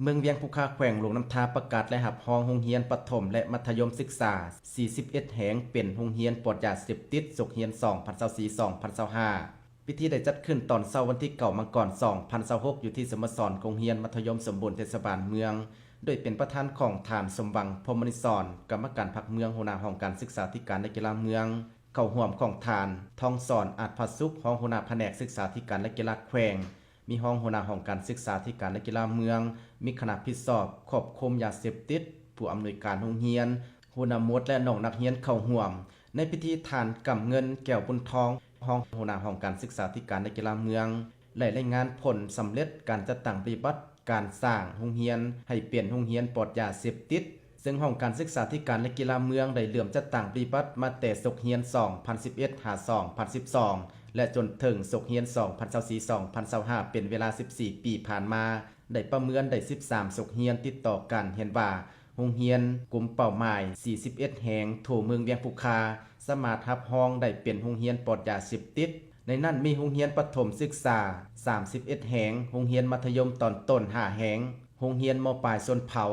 เมืองเวียงภูคาแขวงหลวงน้ำทาประกาศและหับห้องโรงเรียนประถมและมัธยมศึกษา41แห่งเป็นโรงเรียนปลอดยาเสพติดศกเรียน2024-2025พิธีได้จัดขึ้นตอนเช้าวันที่9มังกร2026อยู่ที่สโมสรโรงเรียนมัธยมสมบูรณ์เทศบาลเมืองโดยเป็นประธานของฐานสมหวังพรหมนิสรกรรมการพรรคเมืองหัวหน้าห้องการศึกษาธิการและกีฬาเมืองเข้าร่วมของฐานทองสอนอาจพัสุขห้องหัวหน้าแผนกศึกษาธิการและกีฬาแขวงมีห้องหัวหน้าห้องการศึกษาธิการและกีฬาเมืองมีคณะผิดสอบควบคุมยาเสพติดผู้อำนวยการโรงเรียนหัวหน้าหมวดและน้องนักเรียนเข้าร่วมในพิธีทานกำเงินแก้วบุญทองห้องหัวหน้าห้องการศึกษาธิการและกีฬาเมืองและรายงานผลสำเร็จการจัดตั้งปฏิบัติการสร้างโรงเรียนให้เปลี่ยนโรงเรียนปลอดยาเสพติดซึ่งห้องการศึกษาธิการและกีฬาเมืองได้เริ่มจัดตั้งปฏิบัติมาแต่ศกเรียน2011-2012และจนถึงศกเรียน2024-2025เป็นเวลา14ปีผ่านมาได้ประเมินได้13ศกเรียนติดต่อกันเห็นว่าโรงเรียนกลุ่มเป้าหมาย41แห่งทั่วเมืองเวียงภูคาสามารถรับรองได้เป็นโรงเรียนปลอดยาเสพติดในนั้นมีโรงเรียนประถมศึกษา31แห่งโรงเรียนมัธยมตอนต้น5แห่งโรงเรียนม.ปลายชนเผ่า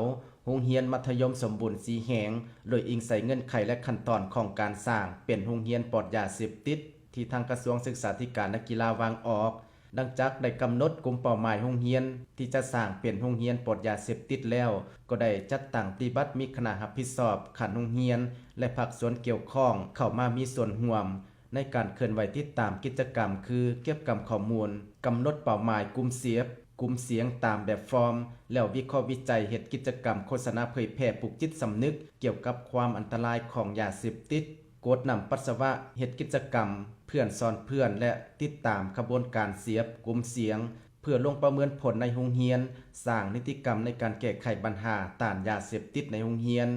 โรงเรียนมัธยมสมบูรณ์4แห่งโดยอิงใส่เงื่อนไขและขั้นตอนของการสร้างเป็นโรงเรียนปลอดยาเสพติดที่ทางกระทรวงศึกษาธิการและกีฬาวางออกดังจากได้กำหนดกลุ่มเป้าหมายโรงเรียนที่จะสร้างเป็นโรงเรียนปลอดยาเสพติดแล้วก็ได้จัดตั้งปฏิบัติมีคณะรับผิดชอบขันโรงเรียนและภาคส่วนเกี่ยวข้องเข้ามามีส่วนร่วมในการเคลื่อนไหวติดตามกิจกรรมคือเก็บกำข้อมูลกำหนดเป้าหมายกลุ่มเสียงตามแบบฟอร์มแล้ววิเคราะห์วิจัยเฮ็ดกิจกรรมโฆษณาเผยแพร่ปลุกจิตสำนึกเกี่ยวกับความอันตรายของยาเสพติดกดนำปัสสาวะเฮ็ดกิจกรรมเพื่อนสอนเพื่อนและติดตามขบวนการเสียบกลุ่มเสียงเพื่อลงประเมินผลในโรงเรียนสร้างนิติกรรมในการแก้ไขปัญหาต้านยาเสพติดในโรงเรียน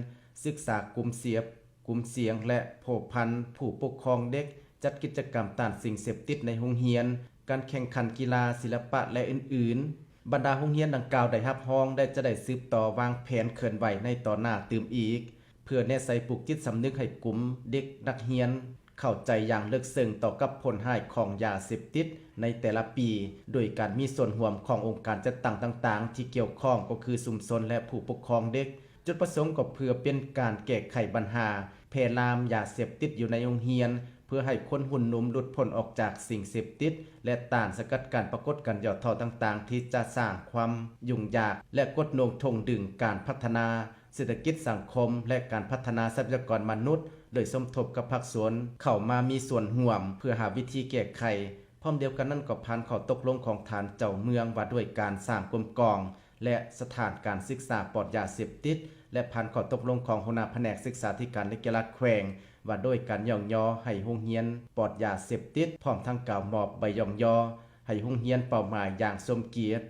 ศึกษากลุ่มเสียบกลุ่มเสียงและโผพันผู้ปกครองเด็กจัดกิจกรรมต้านสิ่งเสพติดในโรงเรียนการแข่งขันกีฬาศิลปะและอื่นๆบรรดาโรงเรียนดังกล่าวได้รับรองได้จะได้สืบต่อวางแผนเคลื่อนไหวในต่อหน้าตื่มอีกเพื่อแนะใส่ปลุกจิตสำนึกให้กลุ่มเด็กนักเรียนเข้าใจอย่างลึกซึ้งต่อกับผลร้ายของยาเสพติดในแต่ละปีโดยการมีส่วนร่วมขององค์การจัดตั้งต่างๆที่เกี่ยวข้องก็คือชุมชนและผู้ปกครองเด็กจุดประสงค์ก็เพื่อเป็นการแก้ไขปัญหาแพร่ลามยาเสพติดอยู่ในโรงเรียนเพื่อให้คนหุ่นนุ่มหลุดพ้นออกจากสิ่งเสพติดและต้านสกัดการปรากฏการย่อท่อต่างๆที่จะสร้างความยุ่งยากและกดโน้มถ่วงดึงการพัฒนาเศรษฐกิจสังคมและการพัฒนาทรัพยากรมนุษย์โดยสมทบกับภาคส่วนเข้ามามีส่วนร่วมเพื่อหาวิธีแก้ไขพร้อมเดียวกันนั้นก็ผ่านข้อตกลงของฐานเจ้าเมืองว่าด้วยการสร้างกรมกองและสถานการศึกษาปลอดยาเสพติดและผ่านข้อตกลงของหัวหน้าแผนกศึกษาธิการและกีฬาแขวงว่าโดยการย่องยอให้โรงเรียนปลอดยาเสพติดพร้อมทั้งกล่าวมอบใบย่องยอให้โรงเรียนเป้าหมายอย่างสมเกียรติ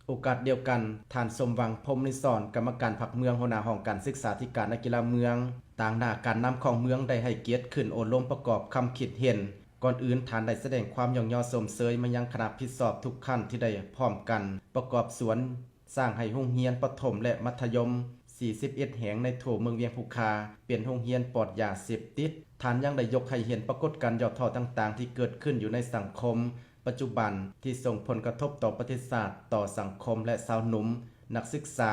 โอกาสเดียวกันท่านสมหวังพรหมนิสรกรรมการพรรคเมืองหัวหน้าห้องการศึกษาธิการและกีฬาเมืองต่างหน้าการนำของเมืองได้ให้เกียรติขึ้นโอลมประกอบคำคิดเห็นก่อนอื่นท่านได้แสดงความย่องยอสมเสยมายังคณะผิดสอบทุกขั้นที่ได้พร้อมกันประกอบสวนสร้างให้โรงเรียนประถมและมัธยม41แห่งในทั่วเมืองเวียงภูคาเป็นโรงเรียนปลอดยาเสพติดท่านยังได้ยกให้เห็นปรากฏการณ์ย่อท่อต่างๆที่เกิดขึ้นอยู่ในสังคมปัจจุบันที่ส่งผลกระทบต่อประเทศชาติต่อสังคมและชาวหนุ่มนักศึกษา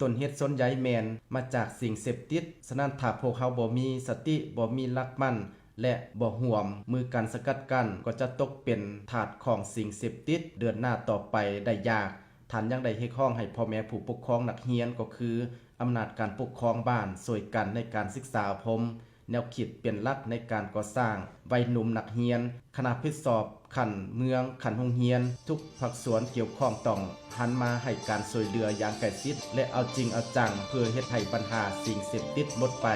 ต้นเหตุสนใหญ่แม่นมาจากสิ่งเสพติดฉะนั้นถ้าพวกเขาบ่มีสติบ่มีหลักมั่นและบ่ร่วมมือกันสกัดกั้นก็จะตกเป็นทาสของสิ่งเสพติดเดินหน้าต่อไปได้ยากท่านยังได้เรียกร้องให้พ่อแม่ผู้ปกครองนักเรียนก็คืออำนาจการปกครองบ้านช่วยกันในการศึกษาพรมแนวคิดเป็นหลักในการก่อสร้างวัยหนุ่มนักเรียนคณะผิดสอบขันเมืองขันโรงเรียนทุกภาคส่วนเกี่ยวข้องต้องหันมาให้การช่วยเหลืออย่างใกล้ชิดและเอาจริงเอาจังเพื่อเฮ็ดให้ปัญหาสิ่งเสพติดหมดไป